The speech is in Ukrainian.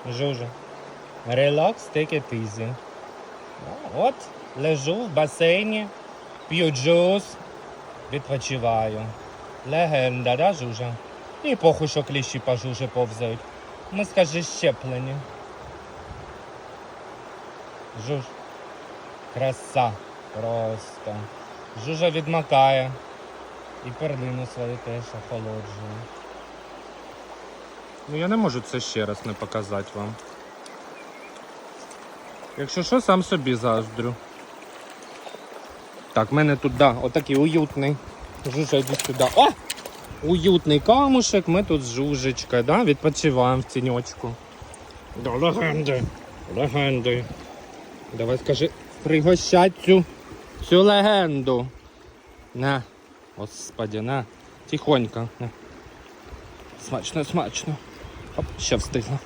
Жужа. Релакс, take it easy. От, лежу в басейні, п'ю джус, відпочиваю. Легенда, да, Жужа? І похуй, що кліщі по Жужі повзають. Ми, скажи, щеплені. Жуж. Краса. Просто. Жужа відмакає. І перлину свою теж охолоджує. Ну я не можу це ще раз не показати вам. Якщо що, сам собі заздрю. Так, в мене тут, да, отакий уютний. Жужа, йди сюди. О! Уютний камушек, ми тут з Жужечкою, да, відпочиваємо в тіньочку. Да, легенди, легенди. Давай скажи, пригощать цю легенду. На, господи, на, тихонько. На. Смачно, смачно. Оп, ще встигла.